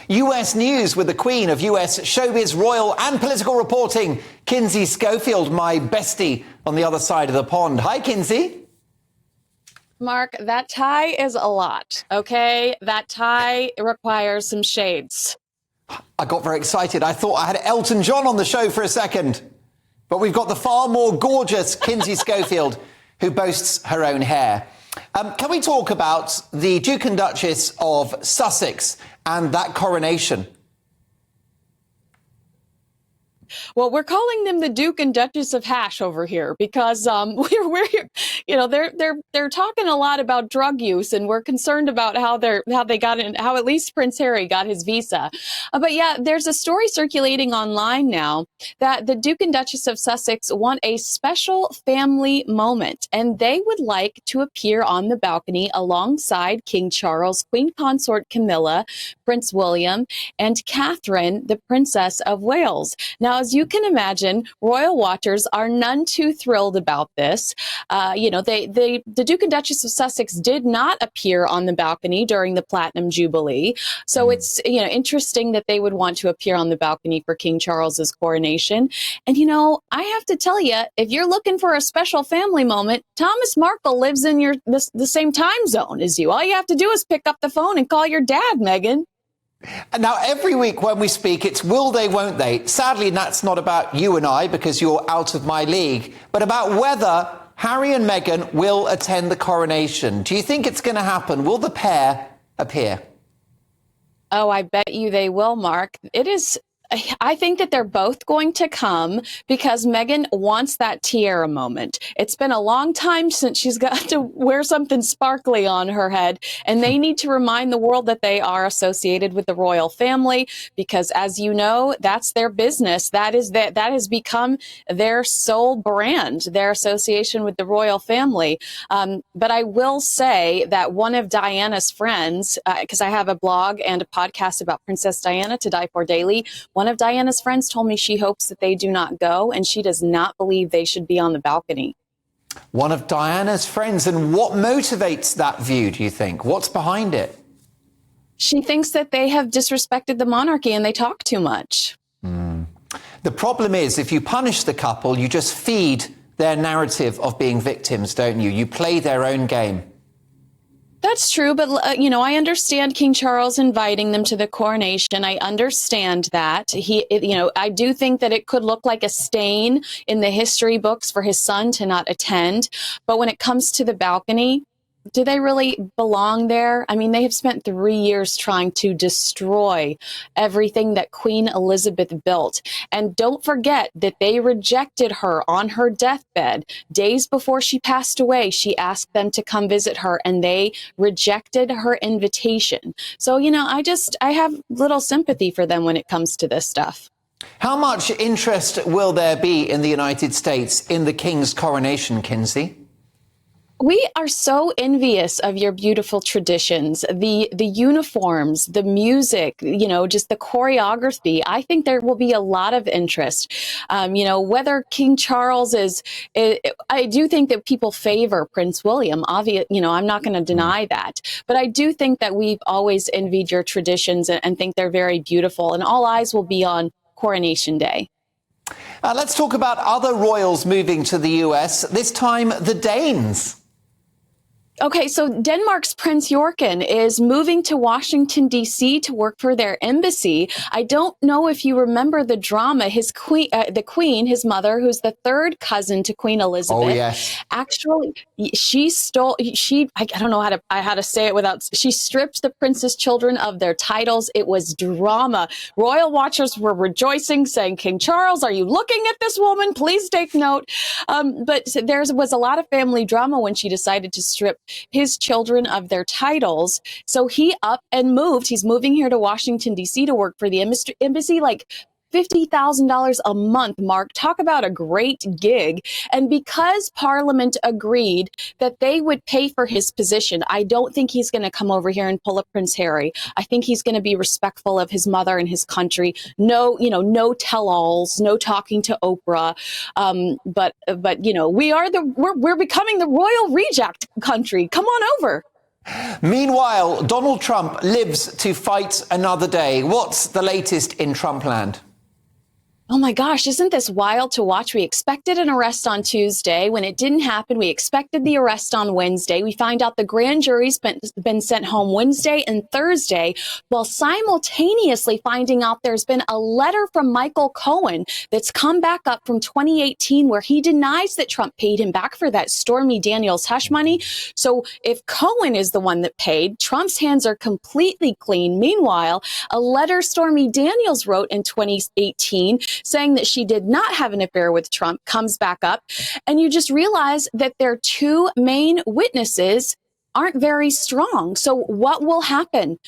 US News with the queen of US showbiz, royal and political reporting, Kinsey Schofield, my bestie on the other side of the pond. Hi, Kinsey. Mark, that tie is a lot, okay? That tie requires some shades. I got very excited. I thought I had Elton John on the show for a second. But we've got the far more gorgeous Kinsey Schofield, who boasts her own hair. Can we talk about the Duke and Duchess of Sussex and that coronation? Well, we're calling them the Duke and Duchess of Hash over here because we're you know they're talking a lot about drug use, and we're concerned about how they got in, how at least Prince Harry got his visa. But yeah, there's a story circulating online now that the Duke and Duchess of Sussex want a special family moment, and they would like to appear on the balcony alongside King Charles, Queen Consort Camilla, Prince William, and Catherine, the Princess of Wales. Now, as you can imagine, royal watchers are none too thrilled about this. The Duke and Duchess of Sussex did not appear on the balcony during the Platinum Jubilee. So it's, interesting that they would want to appear on the balcony for King Charles's coronation. And, I have to tell you, if you're looking for a special family moment, Thomas Markle lives in the same time zone as you. All you have to do is pick up the phone and call your dad, Meghan. And now, every week when we speak, it's will they, won't they? Sadly, that's not about you and I, because you're out of my league, but about whether Harry and Meghan will attend the coronation. Do you think it's going to happen? Will the pair appear? Oh, I bet you they will, Mark. I think that they're both going to come because Meghan wants that tiara moment. It's been a long time since she's got to wear something sparkly on her head, and they need to remind the world that they are associated with the royal family because, as you know, that's their business. That has become their sole brand, their association with the royal family. But I will say that one of Diana's friends, because I have a blog and a podcast about Princess Diana, To Die For Daily, one of Diana's friends told me she hopes that they do not go, and she does not believe they should be on the balcony. One of Diana's friends. And what motivates that view, do you think? What's behind it? She thinks that they have disrespected the monarchy and they talk too much. The problem is, if you punish the couple, you just feed their narrative of being victims, don't you? You play their own game. That's true, but, I understand King Charles inviting them to the coronation. I understand that. I do think that it could look like a stain in the history books for his son to not attend. But when it comes to the balcony, do they really belong there? I mean, they have spent 3 years trying to destroy everything that Queen Elizabeth built. And don't forget that they rejected her on her deathbed. Days before she passed away, she asked them to come visit her, and they rejected her invitation. So, I have little sympathy for them when it comes to this stuff. How much interest will there be in the United States in the King's coronation, Kinsey? We are so envious of your beautiful traditions, the uniforms, the music, just the choreography. I think there will be a lot of interest. Whether King Charles I do think that people favor Prince William. I'm not going to deny that. But I do think that we've always envied your traditions and think they're very beautiful. And all eyes will be on Coronation Day. Let's talk about other royals moving to the US, this time the Danes. Okay, so Denmark's Prince Joachim is moving to Washington, D.C. to work for their embassy. I don't know if you remember the drama. The queen, his mother, who's the third cousin to Queen Elizabeth. Oh, yes. Actually, she I don't know how to say it without, she stripped the prince's children of their titles. It was drama. Royal watchers were rejoicing, saying, King Charles, are you looking at this woman? Please take note. But there was a lot of family drama when she decided to strip his children of their titles. So he up and moved. He's moving here to Washington, D.C. to work for the embassy, like $50,000 a month, Mark. Talk about a great gig. And because Parliament agreed that they would pay for his position, I don't think he's going to come over here and pull a Prince Harry. I think he's going to be respectful of his mother and his country. No tell-alls, no talking to Oprah. But we're becoming the royal reject country. Come on over. Meanwhile, Donald Trump lives to fight another day. What's the latest in Trumpland? Oh my gosh, isn't this wild to watch? We expected an arrest on Tuesday. When it didn't happen, we expected the arrest on Wednesday. We find out the grand jury's been sent home Wednesday and Thursday, while simultaneously finding out there's been a letter from Michael Cohen that's come back up from 2018 where he denies that Trump paid him back for that Stormy Daniels hush money. So if Cohen is the one that paid, Trump's hands are completely clean. Meanwhile, a letter Stormy Daniels wrote in 2018 saying that she did not have an affair with Trump comes back up. And you just realize that their two main witnesses aren't very strong. So what will happen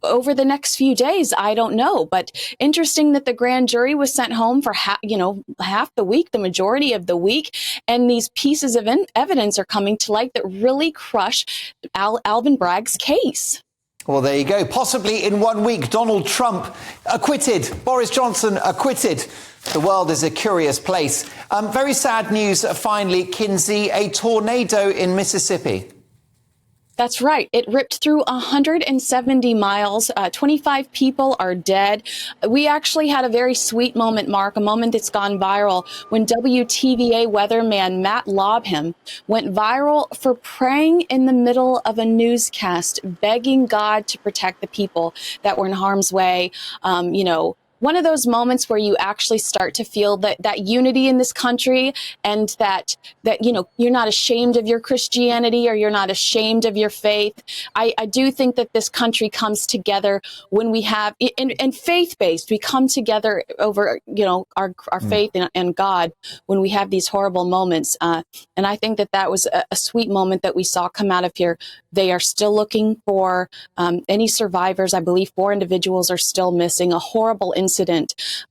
over the next few days? I don't know. But interesting that the grand jury was sent home for half the week, the majority of the week. And these pieces of evidence are coming to light that really crush Alvin Bragg's case. Well, there you go. Possibly in 1 week, Donald Trump acquitted, Boris Johnson acquitted. The world is a curious place. Very sad news, finally, Kinsey, a tornado in Mississippi. That's right. It ripped through 170 miles. 25 people are dead. We actually had a very sweet moment, Mark, a moment that's gone viral when WTVA weatherman Matt Lobham went viral for praying in the middle of a newscast, begging God to protect the people that were in harm's way. One of those moments where you actually start to feel that unity in this country, and that you're not ashamed of your Christianity, or you're not ashamed of your faith. I do think that this country comes together when we have, and faith-based, we come together over our faith and God when we have these horrible moments. And I think that was a sweet moment that we saw come out of here. They are still looking for any survivors. I believe 4 individuals are still missing. A horrible incident.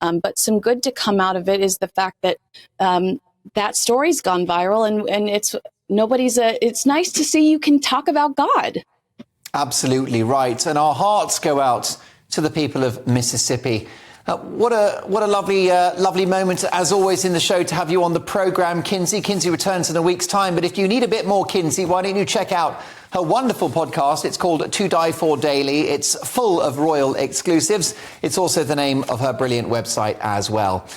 But some good to come out of it is the fact that that story's gone viral, and it's nice to see you can talk about God. Absolutely right. And our hearts go out to the people of Mississippi. What a lovely moment, as always, in the show to have you on the programme, Kinsey. Kinsey returns in a week's time. But if you need a bit more Kinsey, why don't you check out her wonderful podcast? It's called To Die For Daily. It's full of royal exclusives. It's also the name of her brilliant website as well.